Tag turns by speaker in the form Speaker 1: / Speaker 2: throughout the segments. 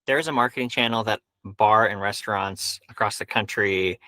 Speaker 1: There's a marketing channel that bar and restaurants across the country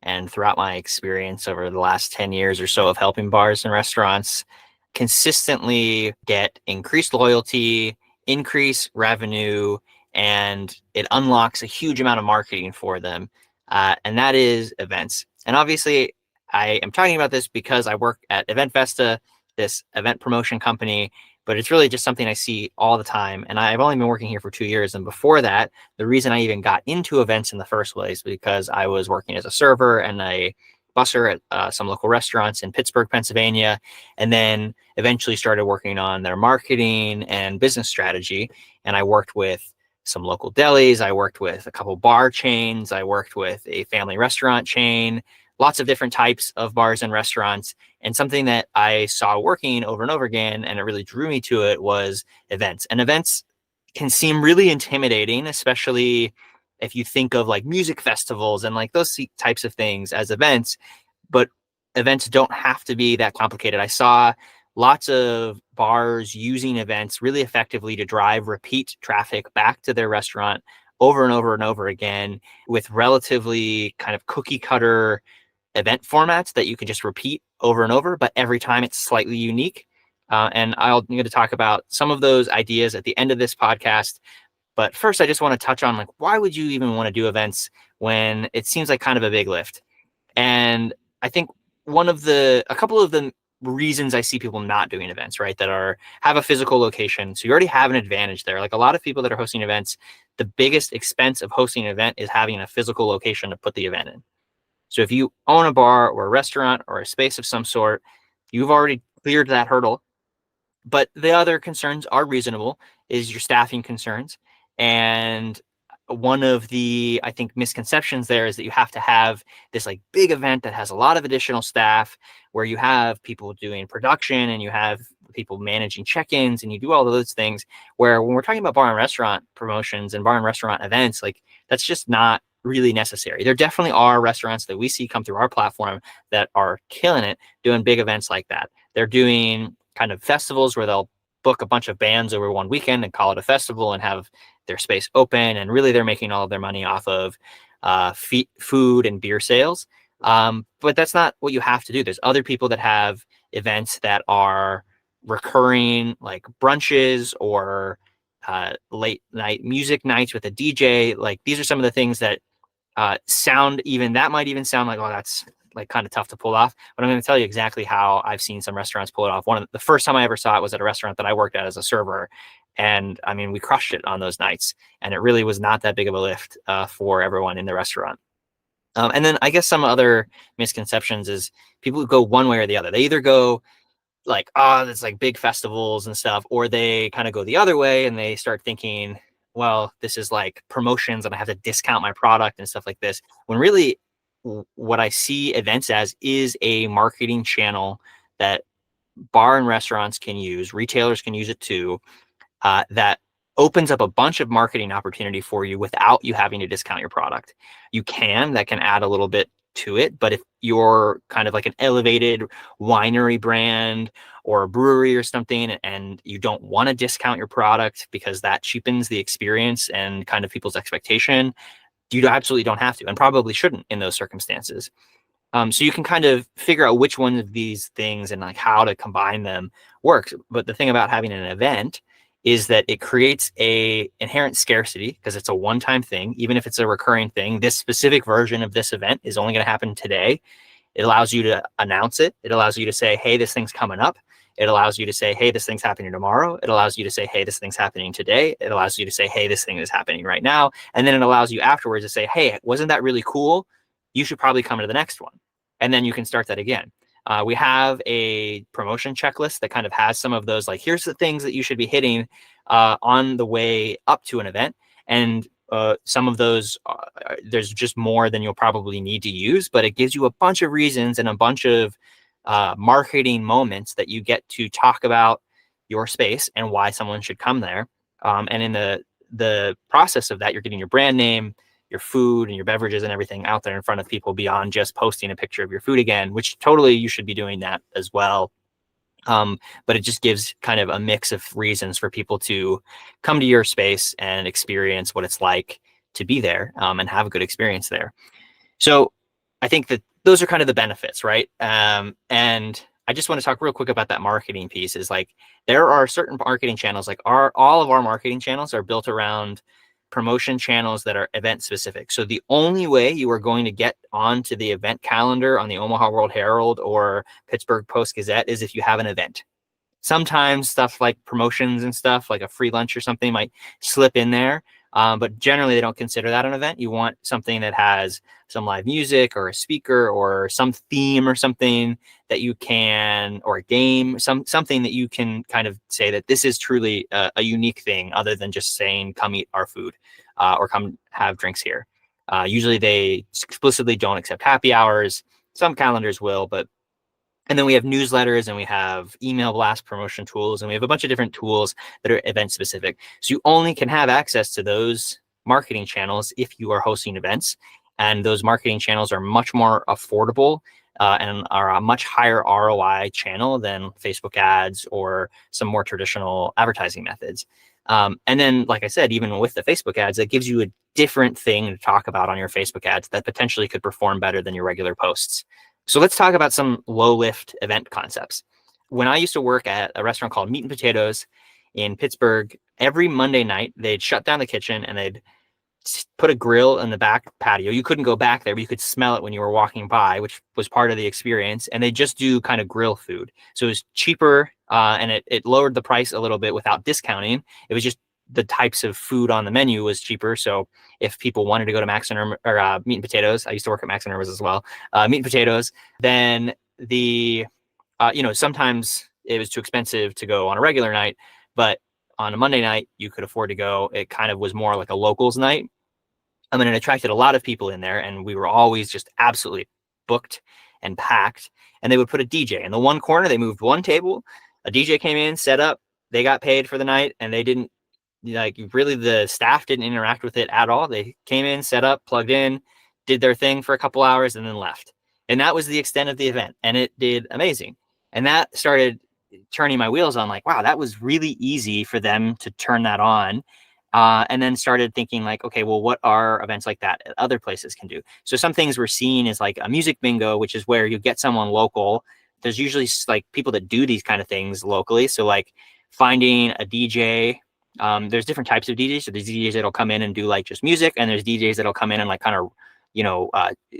Speaker 1: and throughout my experience over the last 10 years or so of helping bars and restaurants consistently get increased loyalty, increase revenue, and it unlocks a huge amount of marketing for them. And that is events. And obviously, I am talking about this because I work at Event Vesta, this event promotion company, but it's really just something I see all the time. And I've only been working here for 2 years. And before that, the reason I even got into events in the first place because I was working as a server and a busser at some local restaurants in Pittsburgh, Pennsylvania, and then eventually started working on their marketing and business strategy. And I worked with some local delis. I worked with a couple bar chains. I worked with a family restaurant chain, lots of different types of bars and restaurants. And something that I saw working over and over again, and it really drew me to it, was events. And events can seem really intimidating, especially if you think of like music festivals and like those types of things as events, but events don't have to be that complicated. I saw lots of bars using events really effectively to drive repeat traffic back to their restaurant over and over and over again with relatively kind of cookie cutter event formats that you can just repeat over and over, but every time it's slightly unique. And I'm going to talk about some of those ideas at the end of this podcast. But first, I just want to touch on like, why would you even want to do events when it seems like kind of a big lift? And I think a couple of the reasons I see people not doing events, right, that have a physical location. So you already have an advantage there. Like a lot of people that are hosting events, the biggest expense of hosting an event is having a physical location to put the event in. So if you own a bar or a restaurant or a space of some sort, you've already cleared that hurdle. But the other concerns are reasonable, is your staffing concerns. And one of the, I think, misconceptions there is that you have to have this like big event that has a lot of additional staff where you have people doing production and you have people managing check-ins and you do all of those things, where when we're talking about bar and restaurant promotions and bar and restaurant events, like that's just not really necessary. There definitely are restaurants that we see come through our platform that are killing it doing big events like that. They're doing kind of festivals where they'll book a bunch of bands over one weekend and call it a festival and have their space open. And really, they're making all of their money off of food and beer sales. But that's not what you have to do. There's other people that have events that are recurring, like brunches or late night music nights with a DJ. Like these are some of the things that that might even sound like, oh, that's like kind of tough to pull off. But I'm going to tell you exactly how I've seen some restaurants pull it off. The first time I ever saw it was at a restaurant that I worked at as a server. And I mean, we crushed it on those nights. And it really was not that big of a lift for everyone in the restaurant. And then I guess some other misconceptions is people who go one way or the other. They either go like, oh, it's like big festivals and stuff, or they kind of go the other way and they start thinking, well, this is like promotions and I have to discount my product and stuff like this. When really what I see events as is a marketing channel that bar and restaurants can use, retailers can use it too, that opens up a bunch of marketing opportunity for you without you having to discount your product. That can add a little bit to it, but if you're kind of like an elevated winery brand or a brewery or something and you don't want to discount your product because that cheapens the experience and kind of people's expectation, you absolutely don't have to and probably shouldn't in those circumstances. So you can kind of figure out which one of these things and like how to combine them works. But the thing about having an event is that it creates a inherent scarcity because it's a one-time thing. Even if it's a recurring thing, this specific version of this event is only going to happen today. It allows you to announce it. It allows you to say, hey, this thing's coming up. It allows you to say, hey, this thing's happening tomorrow. It allows you to say, hey, this thing's happening today. It allows you to say, hey, this thing is happening right now. And then it allows you afterwards to say, hey, wasn't that really cool? You should probably come to the next one. And then you can start that again. We have a promotion checklist that kind of has some of those, like, here's the things that you should be hitting on the way up to an event. And some of those, there's just more than you'll probably need to use, but it gives you a bunch of reasons and a bunch of marketing moments that you get to talk about your space and why someone should come there. And in the process of that, you're getting your brand name, your food and your beverages and everything out there in front of people beyond just posting a picture of your food again, which totally you should be doing that as well. But it just gives kind of a mix of reasons for people to come to your space and experience what it's like to be there, and have a good experience there. So I think that those are kind of the benefits, right? And I just want to talk real quick about that marketing piece. Is like there are certain marketing channels, like all of our marketing channels are built around promotion channels that are event specific. So the only way you are going to get onto the event calendar on the Omaha World Herald or Pittsburgh Post Gazette is if you have an event. Sometimes stuff like promotions and stuff like a free lunch or something might slip in there. But generally they don't consider that an event. You want something that has some live music or a speaker or some theme or something that you can, or a game, something that you can kind of say that this is truly a unique thing other than just saying, come eat our food, or come have drinks here. Usually they explicitly don't accept happy hours. Some calendars will, but and then we have newsletters and we have email blast promotion tools, and we have a bunch of different tools that are event specific. So you only can have access to those marketing channels if you are hosting events. And those marketing channels are much more affordable, and are a much higher ROI channel than Facebook ads or some more traditional advertising methods. And then, like I said, even with the Facebook ads, that gives you a different thing to talk about on your Facebook ads that potentially could perform better than your regular posts. So let's talk about some low lift event concepts. When I used to work at a restaurant called Meat and Potatoes in Pittsburgh, every Monday night they'd shut down the kitchen and they'd put a grill in the back patio. You couldn't go back there, but you could smell it when you were walking by, which was part of the experience. And they just do kind of grill food. So it was cheaper, and it lowered the price a little bit without discounting. It was just the types of food on the menu was cheaper. So if people wanted to go to Max and Irma, or Meat and Potatoes, I used to work at Max and Irma's as well, Meat and Potatoes, then sometimes it was too expensive to go on a regular night, but on a Monday night, you could afford to go. It kind of was more like a locals night. I mean, it attracted a lot of people in there, and we were always just absolutely booked and packed. And they would put a DJ in the one corner. They moved one table. A DJ came in, set up. They got paid for the night, and they didn't, like, really, the staff didn't interact with it at all. They came in, set up, plugged in, did their thing for a couple hours, and then left. And that was the extent of the event, and it did amazing. And that started turning my wheels on, like, wow, that was really easy for them to turn that on. And then started thinking, like, okay, well, what are events like that other places can do? So some things we're seeing is like a music bingo, which is where you get someone local. There's usually like people that do these kind of things locally. So like finding a DJ. There's different types of DJs. So there's DJs that'll come in and do like just music, and there's DJs that'll come in and like kind of,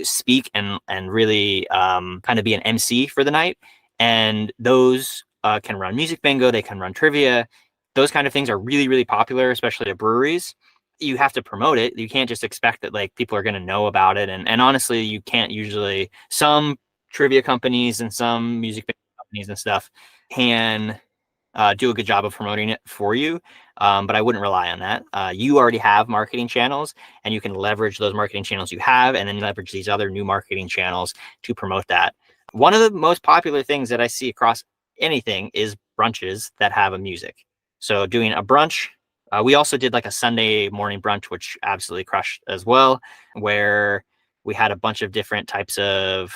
Speaker 1: speak and really kind of be an MC for the night. And those can run music bingo. They can run trivia. Those kind of things are really, really popular, especially at breweries. You have to promote it. You can't just expect that like people are going to know about it. And honestly, you can't usually. Some trivia companies and some music companies and stuff can do a good job of promoting it for you. But I wouldn't rely on that. You already have marketing channels, and you can leverage those marketing channels you have, and then leverage these other new marketing channels to promote that. One of the most popular things that I see across anything is brunches that have a music. So doing a brunch, we also did like a Sunday morning brunch, which absolutely crushed as well, where we had a bunch of different types of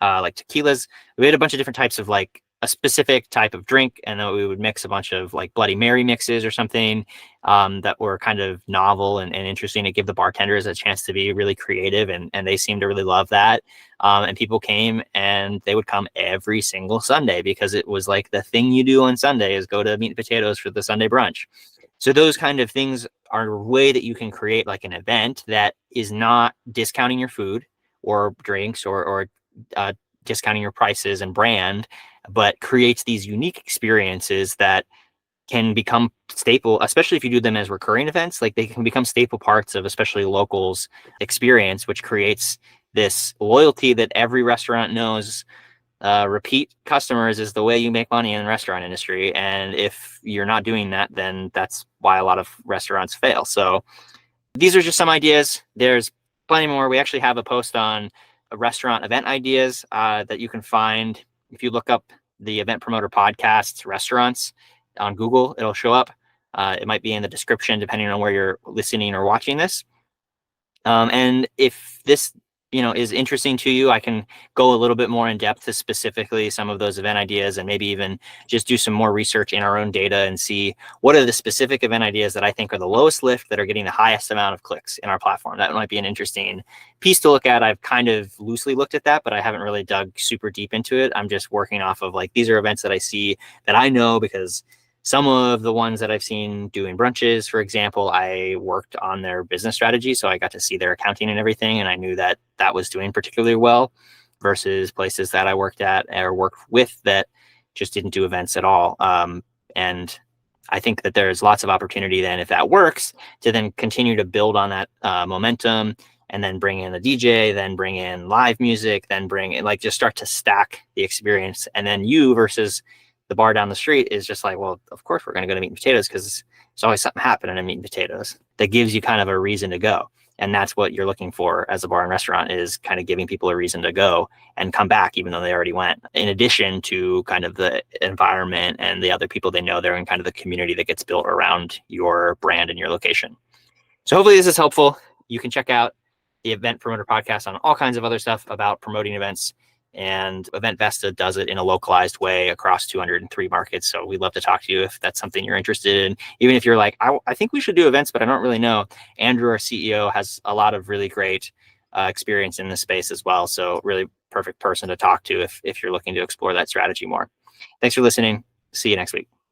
Speaker 1: like tequilas. We had a bunch of different types of like a specific type of drink, and then we would mix a bunch of like Bloody Mary mixes or something that were kind of novel and interesting to give the bartenders a chance to be really creative, and they seemed to really love that. And people came, and they would come every single Sunday because it was like the thing you do on Sunday is go to Meat and Potatoes for the Sunday brunch. So those kind of things are a way that you can create like an event that is not discounting your food or drinks or discounting your prices and brand, but creates these unique experiences that can become staple, especially if you do them as recurring events. Like they can become staple parts of especially locals experience, which creates this loyalty that every restaurant knows. Repeat customers is the way you make money in the restaurant industry. And if you're not doing that, then that's why a lot of restaurants fail. So these are just some ideas. There's plenty more. We actually have a post on restaurant event ideas that you can find. If you look up the Event Promoter Podcasts restaurants on Google, it'll show up. It might be in the description, depending on where you're listening or watching this. And if this is interesting to you, I can go a little bit more in depth to specifically some of those event ideas, and maybe even just do some more research in our own data and see what are the specific event ideas that I think are the lowest lift that are getting the highest amount of clicks in our platform. That might be an interesting piece to look at. I've kind of loosely looked at that, but I haven't really dug super deep into it. I'm just working off of like, these are events that I see that I know, because some of the ones that I've seen doing brunches, for example, I worked on their business strategy. So I got to see their accounting and everything. And I knew that that was doing particularly well, versus places that I worked at or worked with that just didn't do events at all. And I think that there's lots of opportunity then, if that works, to then continue to build on that momentum, and then bring in a DJ, then bring in live music, then bring in, like, just start to stack the experience. And then you versus the bar down the street is just like, well, of course we're going to go to Meat and Potatoes because there's always something happening at Meat and Potatoes that gives you kind of a reason to go. And that's what you're looking for as a bar and restaurant, is kind of giving people a reason to go and come back, even though they already went, in addition to kind of the environment and the other people they know there, and kind of the community that gets built around your brand and your location. So hopefully this is helpful. You can check out the Event Promoter Podcast on all kinds of other stuff about promoting events. And Event Vesta does it in a localized way across 203 markets. So we'd love to talk to you if that's something you're interested in. Even if you're like, I think we should do events, but I don't really know. Andrew, our CEO, has a lot of really great experience in this space as well. So really perfect person to talk to if you're looking to explore that strategy more. Thanks for listening. See you next week.